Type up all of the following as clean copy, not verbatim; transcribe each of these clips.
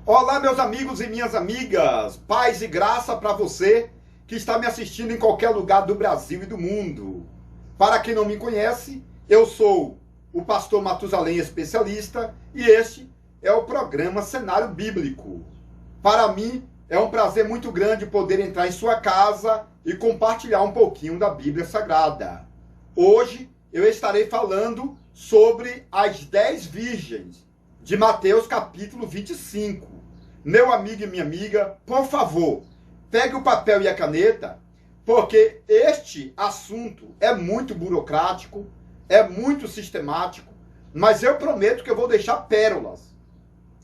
Olá, meus amigos e minhas amigas, paz e graça para você que está me assistindo em qualquer lugar do Brasil e do mundo. Para quem não me conhece, eu sou o pastor Matusalém Especialista e este é o programa Cenário Bíblico. Para mim, é um prazer muito grande poder entrar em sua casa e compartilhar um pouquinho da Bíblia Sagrada. Hoje eu estarei falando sobre as 10 virgens de Mateus capítulo 25. Meu amigo e minha amiga, por favor, pegue o papel e a caneta, porque este assunto é muito burocrático, é muito sistemático, mas eu prometo que eu vou deixar pérolas.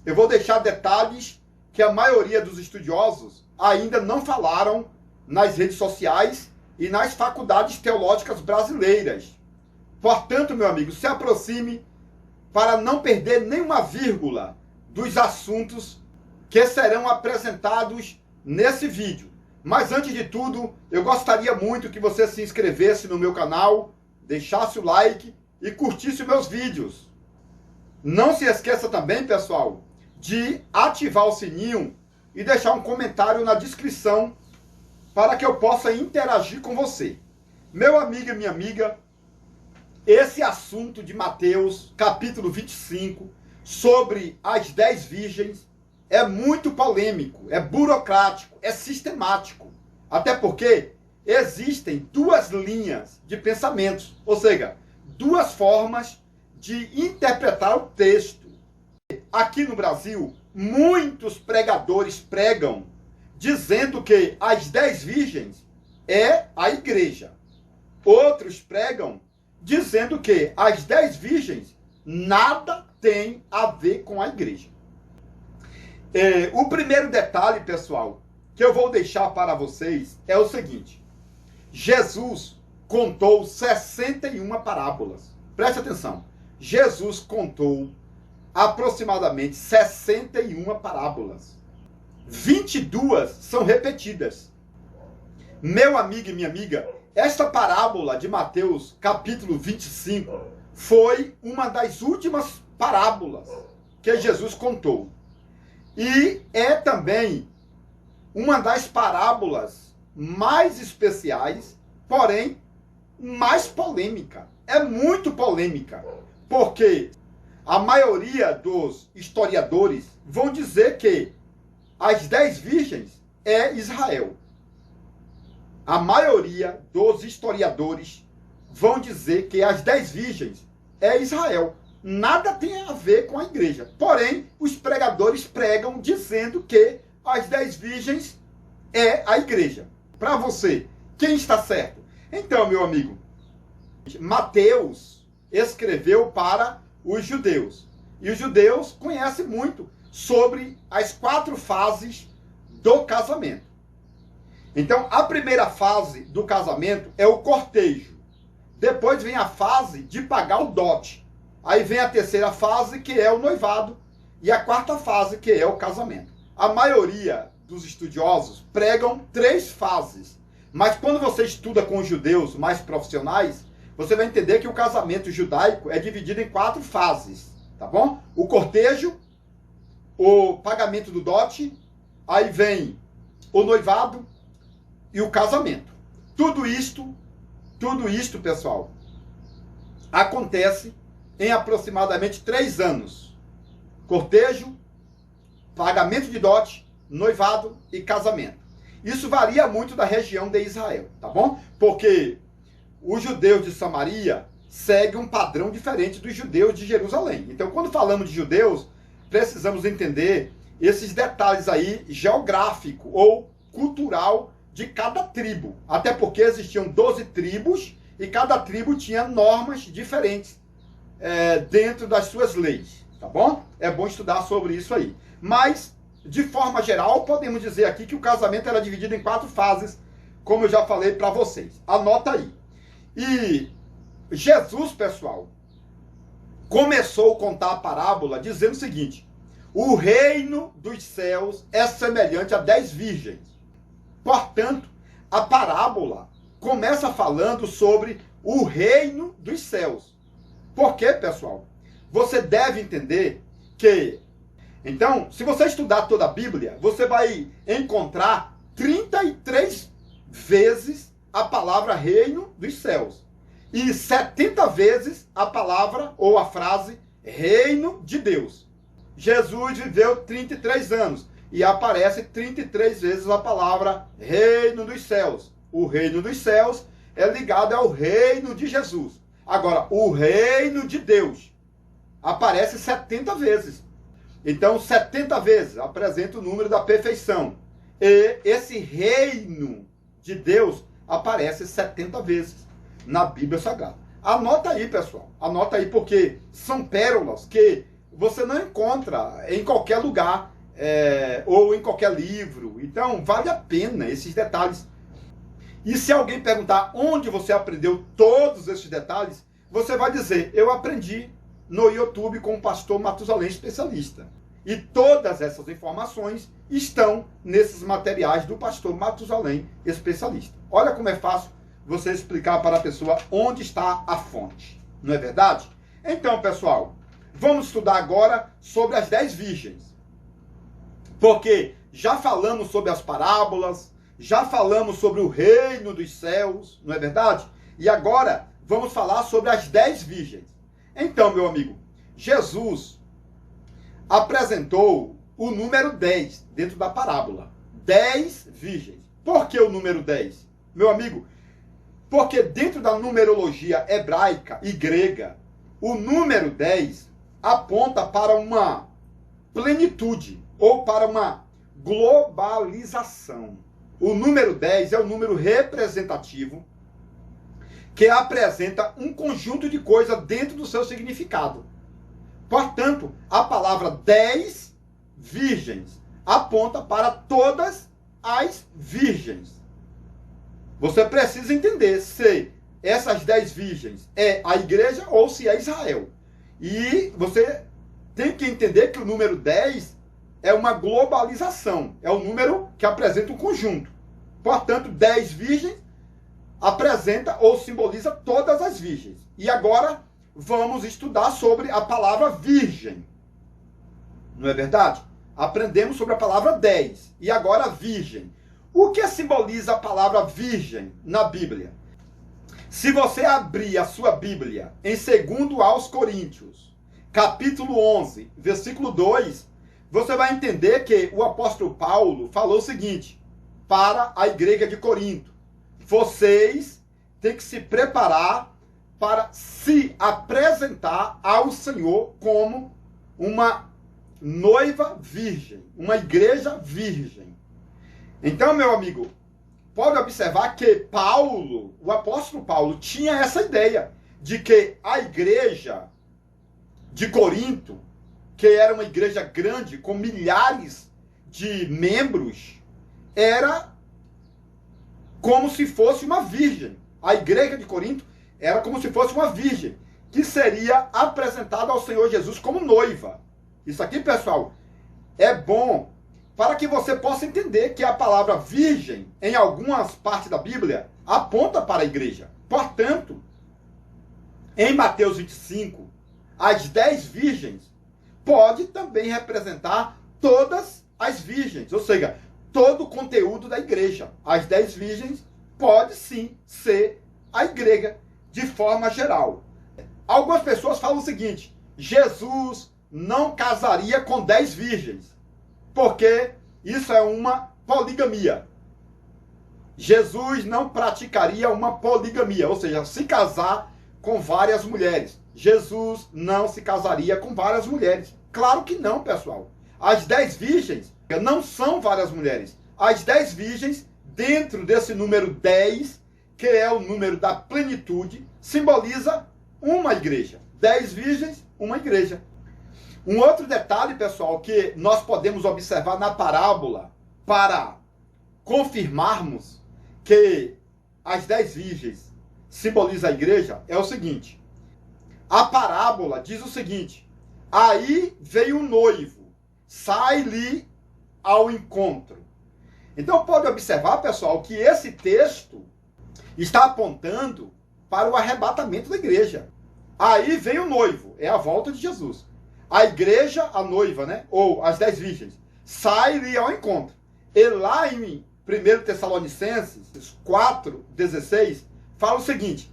Eu vou deixar detalhes que a maioria dos estudiosos ainda não falaram nas redes sociais e nas faculdades teológicas brasileiras. Portanto, meu amigo, se aproxime para não perder nenhuma vírgula dos assuntos que serão apresentados nesse vídeo. Mas antes de tudo, eu gostaria muito que você se inscrevesse no meu canal, deixasse o like e curtisse meus vídeos. Não se esqueça também, pessoal, de ativar o sininho e deixar um comentário na descrição para que eu possa interagir com você. Meu amigo e minha amiga, esse assunto de Mateus, capítulo 25, sobre as 10 virgens, é muito polêmico, é burocrático, é sistemático. Até porque existem duas linhas de pensamentos, ou seja, duas formas de interpretar o texto. Aqui no Brasil, muitos pregadores pregam dizendo que as 10 virgens é a igreja. Outros pregam dizendo que as 10 virgens nada tem a ver com a igreja. O primeiro detalhe, pessoal, que eu vou deixar para vocês é o seguinte. Jesus contou 61 parábolas. Preste atenção. Jesus contou aproximadamente 61 parábolas. 22 são repetidas. Meu amigo e minha amiga, esta parábola de Mateus, capítulo 25, foi uma das últimas parábolas que Jesus contou. E é também uma das parábolas mais especiais, porém mais polêmica. É muito polêmica, porque a maioria dos historiadores vão dizer que as 10 virgens é Israel. A maioria dos historiadores vão dizer que as 10 virgens é Israel. Nada tem a ver com a igreja. Porém, os pregadores pregam dizendo que as 10 virgens é a igreja. Para você, quem está certo? Então, meu amigo, Mateus escreveu para os judeus. E os judeus conhecem muito sobre as 4 fases do casamento. Então, a primeira fase do casamento é o cortejo. Depois vem a fase de pagar o dote. Aí vem a terceira fase, que é o noivado. E a quarta fase, que é o casamento. A maioria dos estudiosos pregam 3 fases. Mas quando você estuda com os judeus mais profissionais, você vai entender que o casamento judaico é dividido em 4 fases. Tá bom? O cortejo, o pagamento do dote, aí vem o noivado e o casamento. Tudo isto, pessoal, acontece em aproximadamente 3 anos. Cortejo, pagamento de dote, noivado e casamento. Isso varia muito da região de Israel, tá bom? Porque os judeus de Samaria seguem um padrão diferente dos judeus de Jerusalém. Então, quando falamos de judeus, precisamos entender esses detalhes aí geográfico ou cultural de cada tribo. Até porque existiam 12 tribos e cada tribo tinha normas diferentes dentro das suas leis, tá bom? É bom estudar sobre isso aí. Mas, de forma geral, podemos dizer aqui que o casamento era dividido em 4 fases, como eu já falei para vocês. Anota aí. E Jesus, pessoal, começou a contar a parábola dizendo o seguinte: o reino dos céus é semelhante a 10 virgens. Portanto, a parábola começa falando sobre o reino dos céus. Por quê, pessoal? Você deve entender que Então, se você estudar toda a Bíblia, você vai encontrar 33 vezes a palavra reino dos céus e 70 vezes a palavra ou a frase reino de Deus. Jesus viveu 33 anos e aparece 33 vezes a palavra reino dos céus. O reino dos céus é ligado ao reino de Jesus. Agora, o reino de Deus aparece 70 vezes. Então, 70 vezes apresenta o número da perfeição. E esse reino de Deus aparece 70 vezes na Bíblia Sagrada. Anota aí, pessoal. Anota aí, porque são pérolas que você não encontra em qualquer lugar ou em qualquer livro. Então, vale a pena esses detalhes. E se alguém perguntar onde você aprendeu todos esses detalhes, você vai dizer, eu aprendi no YouTube com o pastor Matusalém Especialista. E todas essas informações estão nesses materiais do pastor Matusalém Especialista. Olha como é fácil você explicar para a pessoa onde está a fonte. Não é verdade? Então, pessoal, vamos estudar agora sobre as 10 virgens. Porque já falamos sobre as parábolas, já falamos sobre o reino dos céus, não é verdade? E agora vamos falar sobre as 10 virgens. Então, meu amigo, Jesus apresentou o número 10 dentro da parábola. 10 virgens. Por que o número 10? Meu amigo, porque dentro da numerologia hebraica e grega, o número 10 aponta para uma plenitude ou para uma globalização. O número 10 é o número representativo que apresenta um conjunto de coisas dentro do seu significado. Portanto, a palavra 10 virgens aponta para todas as virgens. Você precisa entender se essas 10 virgens é a igreja ou se é Israel. E você tem que entender que o número 10 é uma globalização. É o número que apresenta um conjunto. Portanto, 10 virgens apresenta ou simboliza todas as virgens. E agora vamos estudar sobre a palavra virgem. Não é verdade? Aprendemos sobre a palavra 10. E agora virgem. O que simboliza a palavra virgem na Bíblia? Se você abrir a sua Bíblia em 2 aos Coríntios, capítulo 11, versículo 2, você vai entender que o apóstolo Paulo falou o seguinte para a igreja de Corinto: vocês têm que se preparar para se apresentar ao Senhor como uma noiva virgem, uma igreja virgem. Então, meu amigo, pode observar que Paulo, o apóstolo Paulo, tinha essa ideia de que a igreja de Corinto, que era uma igreja grande, com milhares de membros, era como se fosse uma virgem. A igreja de Corinto era como se fosse uma virgem, que seria apresentada ao Senhor Jesus como noiva. Isso aqui, pessoal, é bom para que você possa entender que a palavra virgem, em algumas partes da Bíblia, aponta para a igreja. Portanto, em Mateus 25, as 10 virgens pode também representar todas as virgens, ou seja, todo o conteúdo da igreja. As 10 virgens pode sim ser a igreja de forma geral. Algumas pessoas falam o seguinte: Jesus não casaria com 10 virgens, porque isso é uma poligamia. Jesus não praticaria uma poligamia, ou seja, se casar com várias mulheres. Jesus não se casaria com várias mulheres. Claro que não, pessoal. As 10 virgens não são várias mulheres. As 10 virgens, dentro desse número 10, que é o número da plenitude, simboliza uma igreja. 10 virgens, uma igreja. Um outro detalhe, pessoal, que nós podemos observar na parábola para confirmarmos que as 10 virgens simbolizam a igreja é o seguinte: a parábola diz o seguinte: aí veio o noivo, sai-lhe ao encontro. Então pode observar, pessoal, que esse texto está apontando para o arrebatamento da igreja. Aí vem o noivo, é a volta de Jesus. a igreja, a noiva, né? Ou as 10 virgens, saem ao encontro. E lá em 1 Tessalonicenses 4,16, fala o seguinte: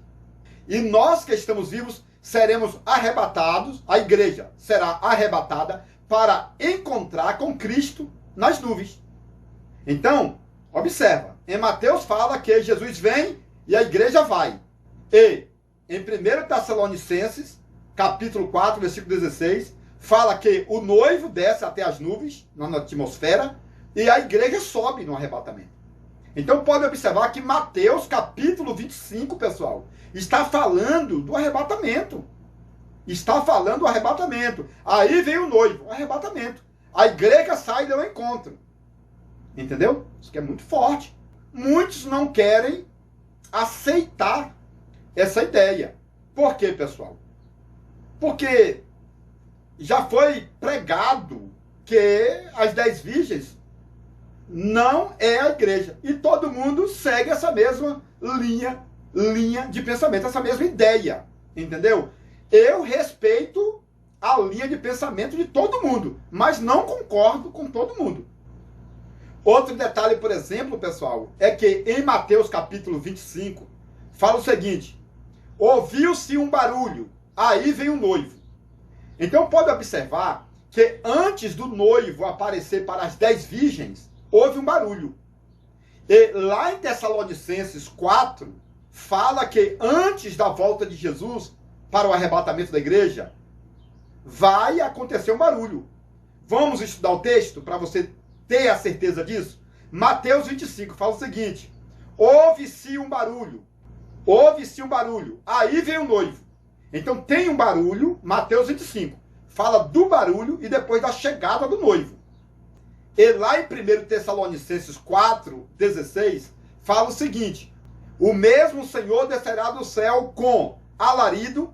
e nós que estamos vivos seremos arrebatados, a igreja será arrebatada para encontrar com Cristo nas nuvens. Então, observa, em Mateus fala que Jesus vem e a igreja vai. E em 1 Tessalonicenses, capítulo 4, versículo 16, fala que o noivo desce até as nuvens, na atmosfera, e a igreja sobe no arrebatamento. Então pode observar que Mateus, capítulo 25, pessoal, está falando do arrebatamento. Está falando do arrebatamento. Aí vem o noivo, o arrebatamento. A igreja sai do encontro. Entendeu? Isso que é muito forte. Muitos não querem aceitar essa ideia. Por quê, pessoal? Porque já foi pregado que as 10 virgens não é a igreja. E todo mundo segue essa mesma linha de pensamento, essa mesma ideia. Entendeu? Eu respeito a linha de pensamento de todo mundo, mas não concordo com todo mundo. Outro detalhe, por exemplo, pessoal, é que em Mateus capítulo 25, fala o seguinte: ouviu-se um barulho, aí vem o noivo. Então pode observar que antes do noivo aparecer para as 10 virgens, houve um barulho. E lá em Tessalonicenses 4, fala que antes da volta de Jesus para o arrebatamento da igreja, vai acontecer um barulho. Vamos estudar o texto para você ter a certeza disso? Mateus 25 fala o seguinte: ouve-se um barulho, aí vem o noivo. Então tem um barulho, Mateus 25, fala do barulho e depois da chegada do noivo. E lá em 1 Tessalonicenses 4,16, fala o seguinte: o mesmo Senhor descerá do céu com alarido,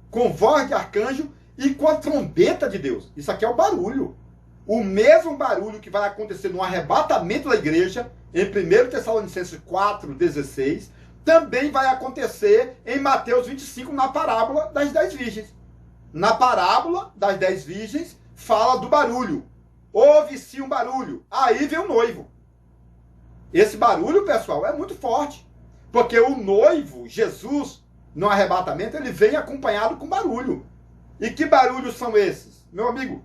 com voz de arcanjo e com a trombeta de Deus. Isso aqui é o barulho. O mesmo barulho que vai acontecer no arrebatamento da igreja, em 1 Tessalonicenses 4,16, também vai acontecer em Mateus 25, na parábola das 10 virgens. Na parábola das 10 virgens, fala do barulho. Ouve-se um barulho, aí vem o noivo. Esse barulho, pessoal, é muito forte. Porque o noivo, Jesus, no arrebatamento, ele vem acompanhado com barulho. E que barulhos são esses? Meu amigo,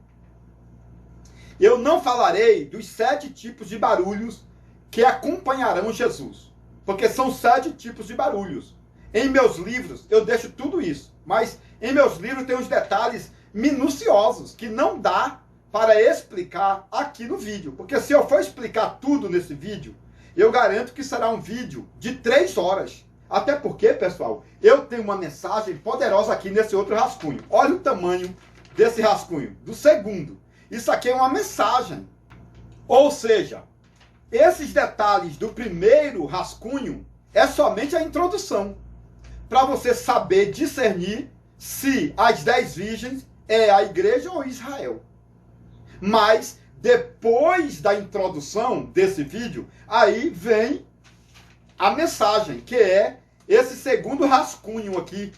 eu não falarei dos 7 tipos de barulhos que acompanharão Jesus. Porque são 7 tipos de barulhos. Em meus livros, eu deixo tudo isso. Mas em meus livros tem uns detalhes minuciosos que não dá para explicar aqui no vídeo. Porque se eu for explicar tudo nesse vídeo, eu garanto que será um vídeo de 3 horas. Até porque, pessoal, eu tenho uma mensagem poderosa aqui nesse outro rascunho. Olha o tamanho desse rascunho, do segundo. Isso aqui é uma mensagem. Ou seja, esses detalhes do primeiro rascunho é somente a introdução. Para você saber discernir se as 10 virgens é a igreja ou Israel. Mas depois da introdução desse vídeo, aí vem a mensagem, que é esse segundo rascunho aqui,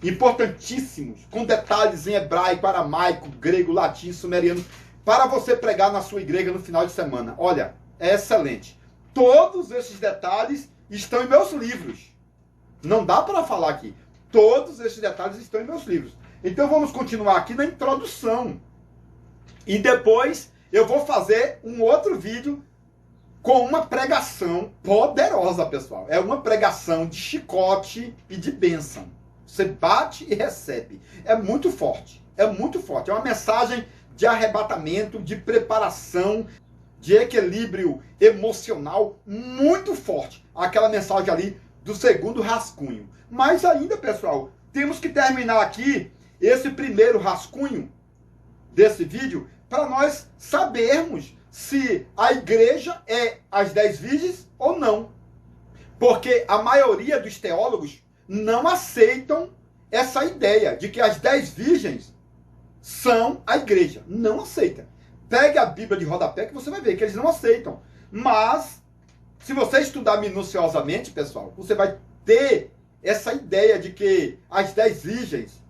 importantíssimos, com detalhes em hebraico, aramaico, grego, latim, sumeriano, para você pregar na sua igreja no final de semana. Olha, é excelente. Todos esses detalhes estão em meus livros. Não dá para falar aqui. Todos esses detalhes estão em meus livros. Então vamos continuar aqui na introdução. E depois eu vou fazer um outro vídeo com uma pregação poderosa, pessoal. É uma pregação de chicote e de bênção. Você bate e recebe. É muito forte. É muito forte. É uma mensagem de arrebatamento, de preparação, de equilíbrio emocional muito forte. Aquela mensagem ali do segundo rascunho. Mas ainda, pessoal, temos que terminar aqui esse primeiro rascunho desse vídeo para nós sabermos se a igreja é as 10 virgens ou não. Porque a maioria dos teólogos não aceitam essa ideia de que as 10 virgens são a igreja. Não aceita. Pegue a Bíblia de rodapé que você vai ver que eles não aceitam. Mas, se você estudar minuciosamente, pessoal, você vai ter essa ideia de que as 10 virgens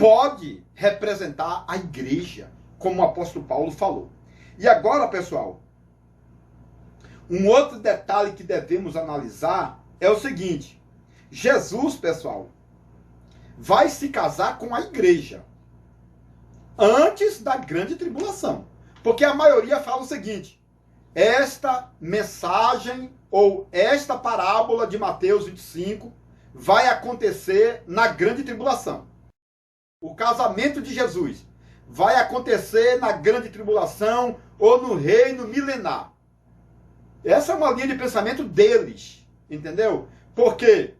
pode representar a igreja, como o apóstolo Paulo falou. E agora, pessoal, um outro detalhe que devemos analisar é o seguinte: Jesus, pessoal, vai se casar com a igreja antes da grande tribulação. Porque a maioria fala o seguinte: esta mensagem ou esta parábola de Mateus 25 vai acontecer na grande tribulação. O casamento de Jesus vai acontecer na grande tribulação ou no reino milenar. Essa é uma linha de pensamento deles, entendeu? Porque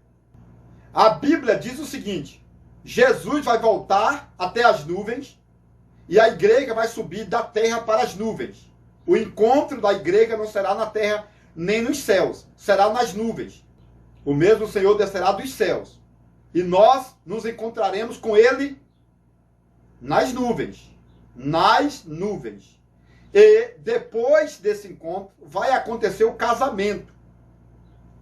a Bíblia diz o seguinte: Jesus vai voltar até as nuvens e a igreja vai subir da terra para as nuvens. O encontro da igreja não será na terra nem nos céus, será nas nuvens. O mesmo Senhor descerá dos céus e nós nos encontraremos com Ele nas nuvens. Nas nuvens. E depois desse encontro vai acontecer o casamento.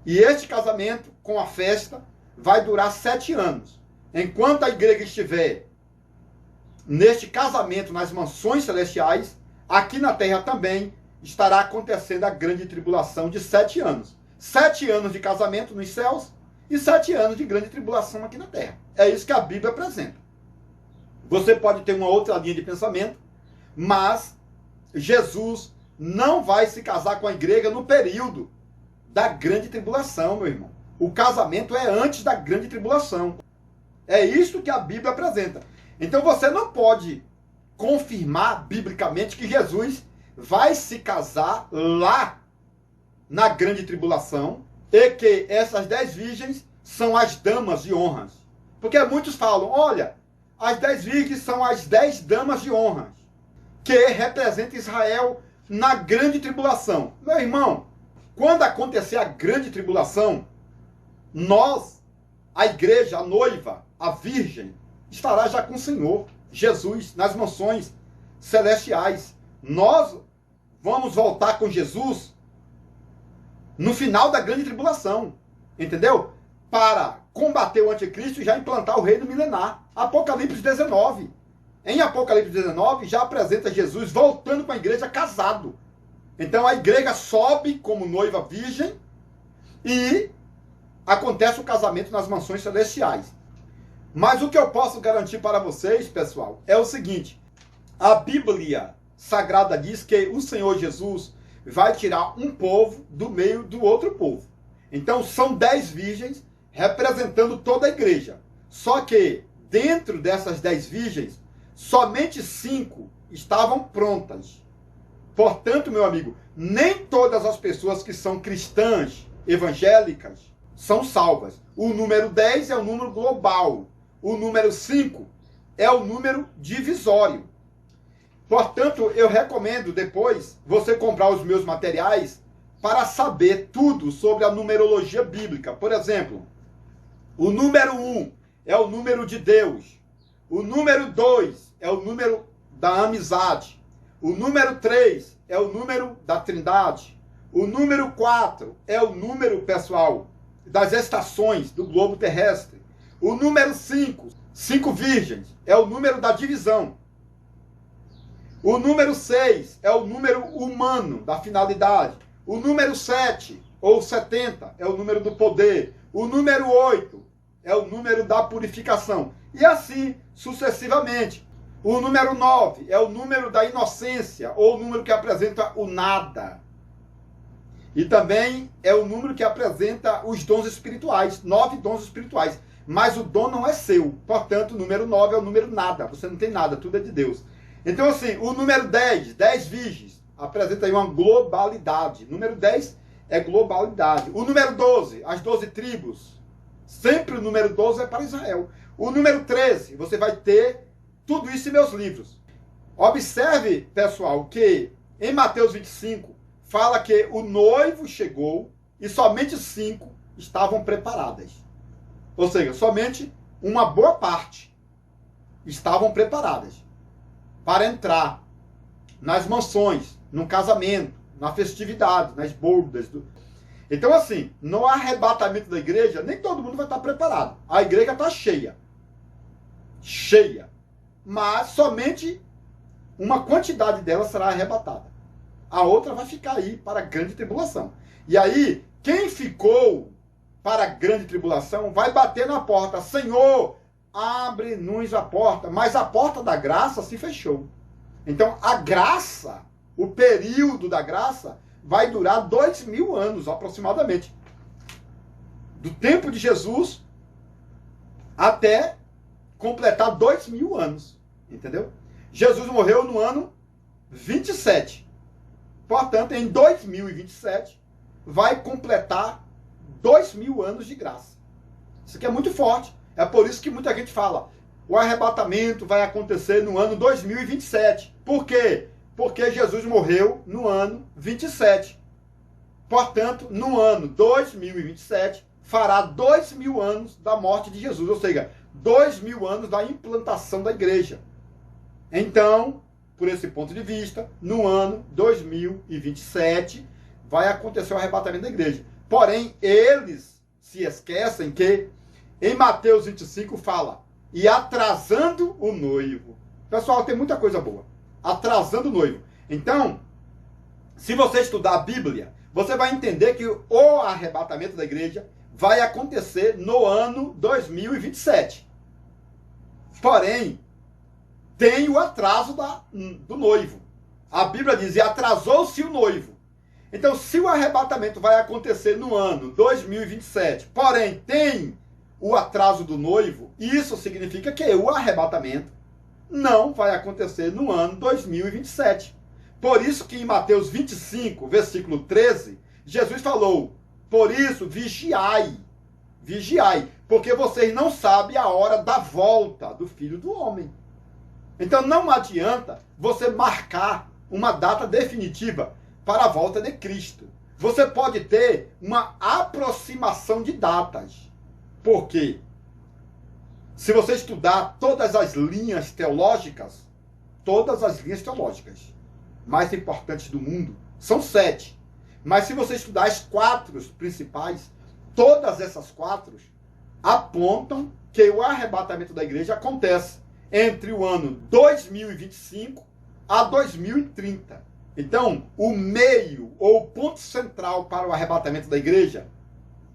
E este casamento, com a festa, vai durar 7 anos. Enquanto a igreja estiver neste casamento nas mansões celestiais, aqui na terra também estará acontecendo a grande tribulação de 7 anos. 7 anos de casamento nos céus e 7 anos de grande tribulação aqui na terra. É isso que a Bíblia apresenta. Você pode ter uma outra linha de pensamento, mas Jesus não vai se casar com a igreja no período da grande tribulação, meu irmão. O casamento é antes da grande tribulação. É isso que a Bíblia apresenta. Então você não pode confirmar biblicamente que Jesus vai se casar lá na grande tribulação e que essas 10 virgens são as damas de honras. Porque muitos falam: olha, as 10 virgens são as 10 damas de honras, que representam Israel na grande tribulação. Meu irmão, quando acontecer a grande tribulação, nós, a igreja, a noiva, a virgem, estará já com o Senhor Jesus nas mansões celestiais. Nós vamos voltar com Jesus no final da grande tribulação, entendeu? Para combater o anticristo e já implantar o reino milenar. Apocalipse 19. Em Apocalipse 19 já apresenta Jesus voltando com a igreja casado. Então a igreja sobe como noiva virgem e acontece o casamento nas mansões celestiais. Mas o que eu posso garantir para vocês, pessoal, é o seguinte: a Bíblia Sagrada diz que o Senhor Jesus vai tirar um povo do meio do outro povo. Então são 10 virgens representando toda a igreja. Só que dentro dessas 10 virgens, somente 5 estavam prontas. Portanto, meu amigo, nem todas as pessoas que são cristãs, evangélicas, são salvas. O número 10 é o número global. O número 5 é o número divisório. Portanto, eu recomendo depois você comprar os meus materiais para saber tudo sobre a numerologia bíblica. Por exemplo, o número 1 é o número de Deus. O número 2 é o número da amizade. O número 3 é o número da Trindade. O número 4 é o número, pessoal, das estações do globo terrestre. O número 5, 5 virgens, é o número da divisão. O número 6 é o número humano da finalidade. O número 7, ou 70, é o número do poder. O número 8 é o número da purificação. E assim sucessivamente. O número 9 é o número da inocência, ou o número que apresenta o nada. E também é o número que apresenta os dons espirituais, 9 dons espirituais. Mas o dom não é seu. Portanto, o número 9 é o número nada. Você não tem nada, tudo é de Deus. Então, assim, o número 10, 10 virgens, apresenta aí uma globalidade. Número 10 é globalidade. O número 12, as 12 tribos. Sempre o número 12 é para Israel. O número 13, você vai ter tudo isso em meus livros. Observe, pessoal, que em Mateus 25, fala que o noivo chegou e somente 5 estavam preparadas. Ou seja, somente uma boa parte estavam preparadas para entrar nas mansões, no casamento, na festividade, nas bodas. Então, assim, no arrebatamento da igreja, nem todo mundo vai estar preparado. A igreja está cheia. cheia. Mas somente uma quantidade dela será arrebatada. A outra vai ficar aí para a grande tribulação. E aí, quem ficou para a grande tribulação vai bater na porta. Senhor, abre-nos a porta. Mas a porta da graça se fechou. Então, a graça, o período da graça, vai durar 2000 anos aproximadamente. Do tempo de Jesus até completar 2000 anos. Entendeu? Jesus morreu no ano 27. Portanto, em 2027, vai completar 2000 anos de graça. Isso aqui é muito forte. É por isso que muita gente fala, o arrebatamento vai acontecer no ano 2027. Por quê? Porque Jesus morreu no ano 27. Portanto, no ano 2027, fará 2000 anos da morte de Jesus. Ou seja, 2000 anos da implantação da igreja. Então, por esse ponto de vista, no ano 2027, vai acontecer o arrebatamento da igreja. Porém, eles se esquecem que em Mateus 25 fala, e atrasando o noivo. Pessoal, tem muita coisa boa. Atrasando o noivo. Então, se você estudar a Bíblia, você vai entender que o arrebatamento da igreja vai acontecer no ano 2027. Porém, tem o atraso do noivo. A Bíblia diz, e atrasou-se o noivo. Então, se o arrebatamento vai acontecer no ano 2027, porém tem o atraso do noivo, isso significa que o arrebatamento não vai acontecer no ano 2027. Por isso que em Mateus 25, versículo 13, Jesus falou, por isso vigiai, vigiai, porque vocês não sabem a hora da volta do Filho do Homem. Então não adianta você marcar uma data definitiva para a volta de Cristo. Você pode ter uma aproximação de datas. Por quê? Se você estudar todas as linhas teológicas mais importantes do mundo, são 7. Mas se você estudar as 4 principais, todas essas 4 apontam que o arrebatamento da igreja acontece entre o ano 2025 a 2030. Então, o meio ou o ponto central para o arrebatamento da igreja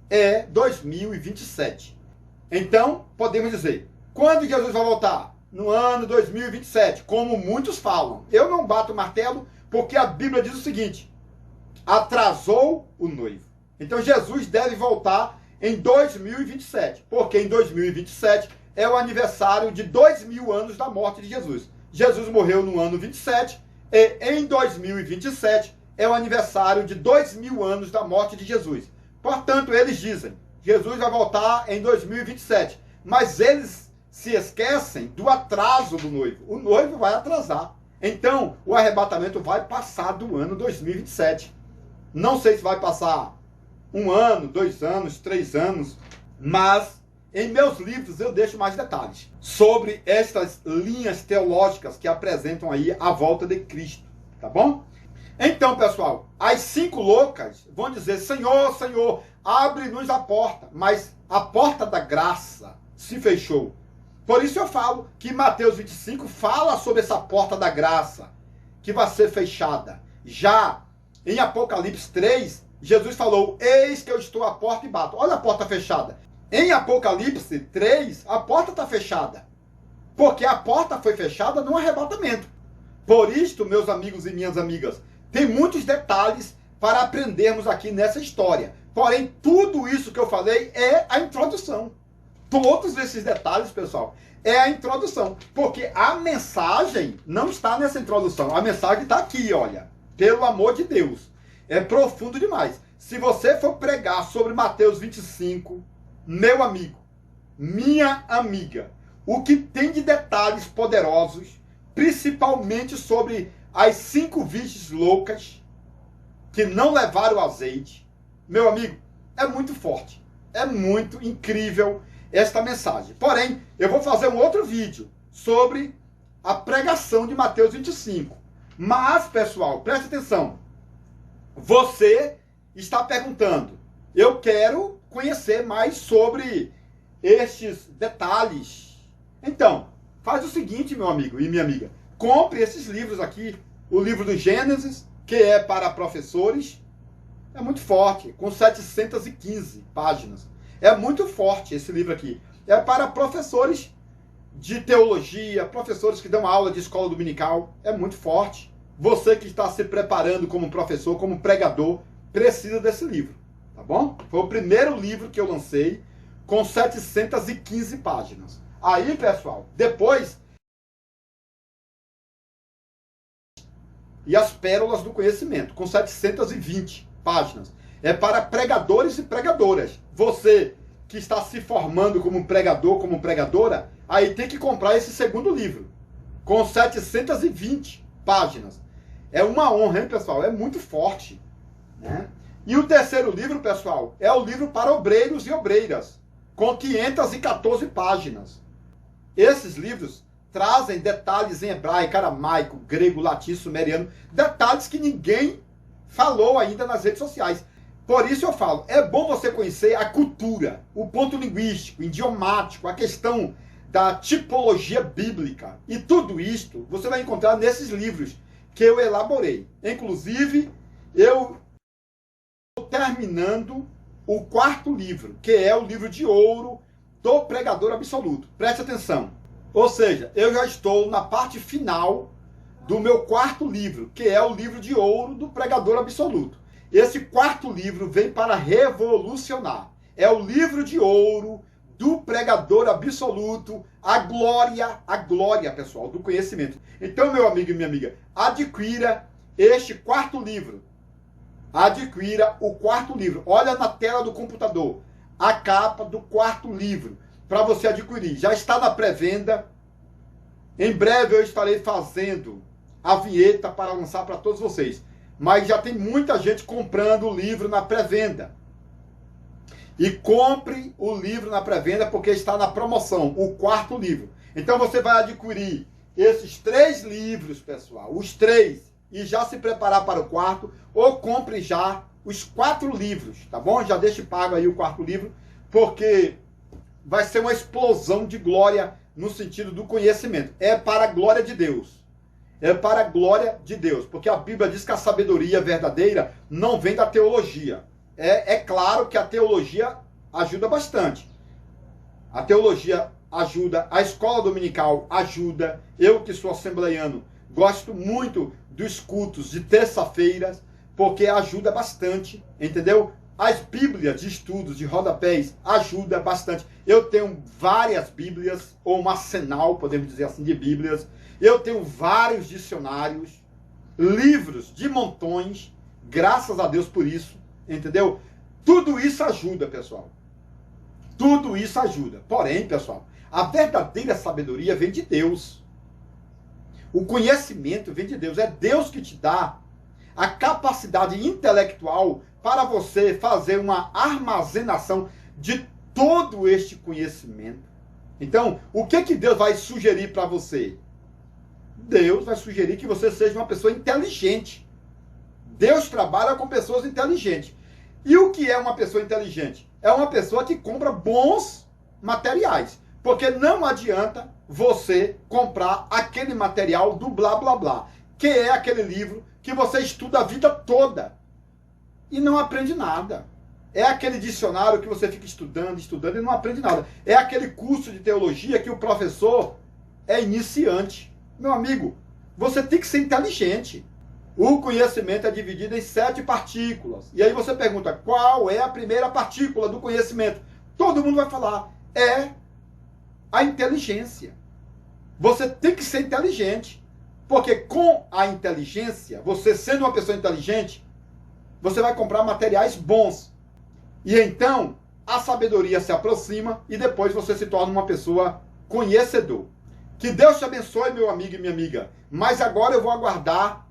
é 2027. Então, podemos dizer, quando Jesus vai voltar? No ano 2027, como muitos falam. Eu não bato o martelo porque a Bíblia diz o seguinte, atrasou o noivo. Então, Jesus deve voltar em 2027, porque em 2027 é o aniversário de 2000 anos da morte de Jesus. Jesus morreu no ano 27 e em 2027 é o aniversário de 2000 anos da morte de Jesus. Portanto, eles dizem, Jesus vai voltar em 2027, mas eles se esquecem do atraso do noivo. O noivo vai atrasar. Então, o arrebatamento vai passar do ano 2027. Não sei se vai passar 1 ano, 2 anos, 3 anos, mas em meus livros eu deixo mais detalhes sobre estas linhas teológicas que apresentam aí a volta de Cristo, tá bom? Então, pessoal, as 5 loucas vão dizer, Senhor, Senhor, abre-nos a porta, mas a porta da graça se fechou. Por isso eu falo que Mateus 25 fala sobre essa porta da graça, que vai ser fechada. Já em Apocalipse 3, Jesus falou, eis que eu estou à porta e bato. Olha a porta fechada. Em Apocalipse 3, a porta está fechada. Porque a porta foi fechada no arrebatamento. Por isto, meus amigos e minhas amigas, tem muitos detalhes para aprendermos aqui nessa história. Porém, tudo isso que eu falei é a introdução. Todos esses detalhes, pessoal, é a introdução. Porque a mensagem não está nessa introdução. A mensagem está aqui, olha. Pelo amor de Deus. É profundo demais. Se você for pregar sobre Mateus 25, meu amigo, minha amiga, o que tem de detalhes poderosos, principalmente sobre as 5 virgens loucas que não levaram azeite, meu amigo, é muito forte. É muito incrível esta mensagem. Porém, eu vou fazer um outro vídeo sobre a pregação de Mateus 25. Mas, pessoal, preste atenção. Você está perguntando, eu quero conhecer mais sobre estes detalhes. Então, faz o seguinte, meu amigo e minha amiga. Compre esses livros aqui. O livro do Gênesis, que é para professores, é muito forte, com 715 páginas. É muito forte esse livro aqui. É para professores de teologia, professores que dão aula de escola dominical. É muito forte. Você que está se preparando como professor, como pregador, precisa desse livro, tá bom? Foi o primeiro livro que eu lancei, com 715 páginas. Aí, pessoal, depois... E as pérolas do conhecimento, com 720 páginas. É para pregadores e pregadoras. Você que está se formando como pregador, como pregadora, aí tem que comprar esse segundo livro, com 720 páginas. É uma honra, hein, pessoal? É muito forte, né? E o terceiro livro, pessoal, é o livro para obreiros e obreiras, com 514 páginas. Esses livros trazem detalhes em hebraico, aramaico, grego, latim, sumeriano, detalhes que ninguém falou ainda nas redes sociais. Por isso eu falo, é bom você conhecer a cultura, o ponto linguístico, idiomático, a questão da tipologia bíblica. E tudo isto você vai encontrar nesses livros que eu elaborei. Inclusive, eu estou terminando o quarto livro, que é o livro de ouro do Pregador Absoluto. Preste atenção. Ou seja, eu já estou na parte final do meu quarto livro, que é o livro de ouro do Pregador Absoluto. Esse quarto livro vem para revolucionar. É o livro de ouro do Pregador Absoluto, a glória, pessoal, do conhecimento. Então, meu amigo e minha amiga, adquira este quarto livro. Adquira o quarto livro. Olha na tela do computador a capa do quarto livro para você adquirir. Já está na pré-venda. Em breve eu estarei fazendo a vinheta para lançar para todos vocês. Mas já tem muita gente comprando o livro na pré-venda. E compre o livro na pré-venda porque está na promoção, o quarto livro. Então você vai adquirir esses 3 livros, pessoal, os 3, e já se preparar para o quarto, ou compre já os 4 livros, tá bom? Já deixe pago aí o quarto livro, porque vai ser uma explosão de glória no sentido do conhecimento. É para a glória de Deus. É para a glória de Deus. Porque a Bíblia diz que a sabedoria verdadeira não vem da teologia. É claro que a teologia ajuda bastante. A teologia ajuda, a escola dominical ajuda. Eu que sou assembleiano, gosto muito dos cultos de terça-feiras, porque ajuda bastante, entendeu? As bíblias de estudos, de rodapés, ajuda bastante. Eu tenho várias bíblias, ou um arsenal, podemos dizer assim, de bíblias. Eu tenho vários dicionários, livros de montões, graças a Deus por isso, entendeu? Tudo isso ajuda, pessoal. Tudo isso ajuda. Porém, pessoal, a verdadeira sabedoria vem de Deus. O conhecimento vem de Deus. É Deus que te dá a capacidade intelectual para você fazer uma armazenação de todo este conhecimento. Então, o que Deus vai sugerir para você? Deus vai sugerir que você seja uma pessoa inteligente. Deus trabalha com pessoas inteligentes. E o que é uma pessoa inteligente? É uma pessoa que compra bons materiais. Porque não adianta você comprar aquele material do blá blá blá, que é aquele livro que você estuda a vida toda e não aprende nada. É aquele dicionário que você fica estudando e não aprende nada. É aquele curso de teologia que o professor é iniciante. Meu amigo, você tem que ser inteligente. O conhecimento é dividido em 7 partículas. E aí você pergunta, qual é a primeira partícula do conhecimento? Todo mundo vai falar, é a inteligência. Você tem que ser inteligente. Porque com a inteligência, você sendo uma pessoa inteligente, você vai comprar materiais bons. E então, a sabedoria se aproxima e depois você se torna uma pessoa conhecedor. Que Deus te abençoe, meu amigo e minha amiga. Mas agora eu vou aguardar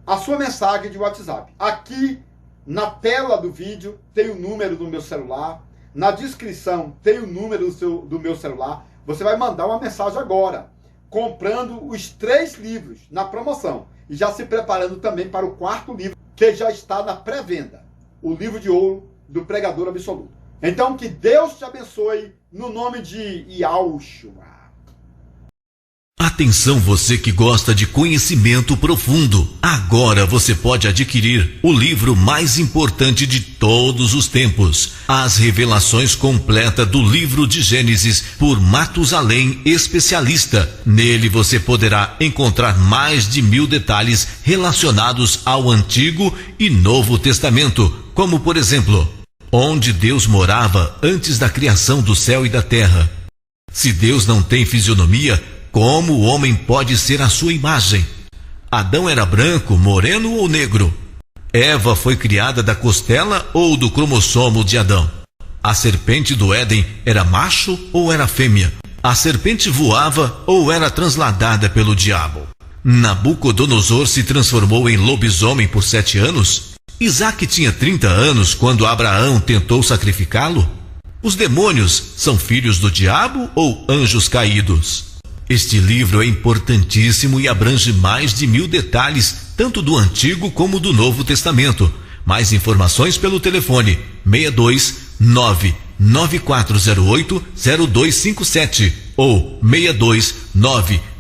a sua mensagem de WhatsApp. Aqui na tela do vídeo tem o número do meu celular. Na descrição tem o número do meu celular. Você vai mandar uma mensagem agora, comprando os 3 livros na promoção. E já se preparando também para o quarto livro, que já está na pré-venda. O livro de ouro do Pregador Absoluto. Então que Deus te abençoe no nome de Yahushua. Atenção, você que gosta de conhecimento profundo. Agora você pode adquirir o livro mais importante de todos os tempos, As Revelações Completa do Livro de Gênesis, por Matusalém Especialista. Nele você poderá encontrar mais de 1000 detalhes relacionados ao Antigo e Novo Testamento, como por exemplo, onde Deus morava antes da criação do céu e da terra. Se Deus não tem fisionomia, como o homem pode ser a sua imagem? Adão era branco, moreno ou negro? Eva foi criada da costela ou do cromossomo de Adão? A serpente do Éden era macho ou era fêmea? A serpente voava ou era transladada pelo diabo? Nabucodonosor se transformou em lobisomem por 7 anos? Isaac tinha 30 anos quando Abraão tentou sacrificá-lo? Os demônios são filhos do diabo ou anjos caídos? Este livro é importantíssimo e abrange mais de 1000 detalhes, tanto do Antigo como do Novo Testamento. Mais informações pelo telefone 62 99408-0257 ou 62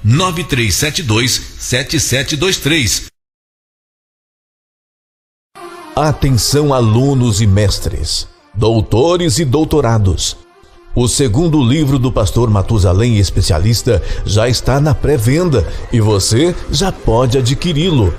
99372-7723. Atenção, alunos e mestres, doutores e doutorados. O segundo livro do pastor Matusalém Especialista já está na pré-venda e você já pode adquiri-lo.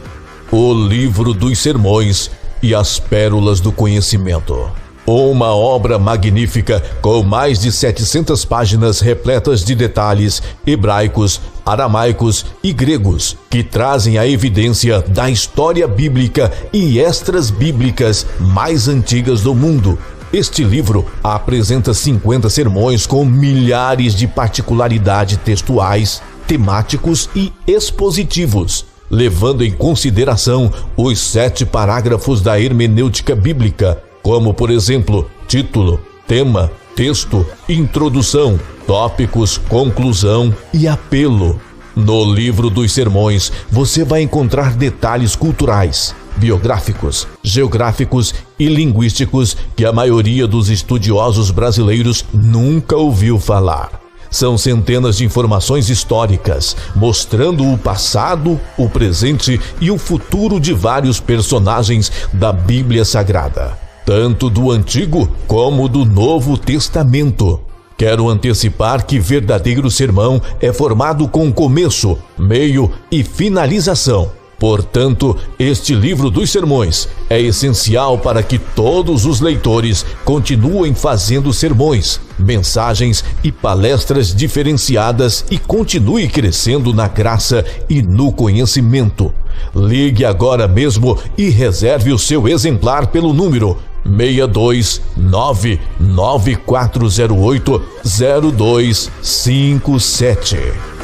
O Livro dos Sermões e as Pérolas do Conhecimento. Uma obra magnífica com mais de 700 páginas repletas de detalhes hebraicos, aramaicos e gregos que trazem a evidência da história bíblica e extras bíblicas mais antigas do mundo. Este livro apresenta 50 sermões com milhares de particularidades textuais, temáticos e expositivos, levando em consideração os 7 parágrafos da hermenêutica bíblica, como, por exemplo, título, tema, texto, introdução, tópicos, conclusão e apelo. No Livro dos Sermões, você vai encontrar detalhes culturais, biográficos, geográficos e linguísticos que a maioria dos estudiosos brasileiros nunca ouviu falar. São centenas de informações históricas, mostrando o passado, o presente e o futuro de vários personagens da Bíblia Sagrada, tanto do Antigo como do Novo Testamento. Quero antecipar que verdadeiro sermão é formado com começo, meio e finalização. Portanto, este livro dos sermões é essencial para que todos os leitores continuem fazendo sermões, mensagens e palestras diferenciadas e continue crescendo na graça e no conhecimento. Ligue agora mesmo e reserve o seu exemplar pelo número 6299408-0257.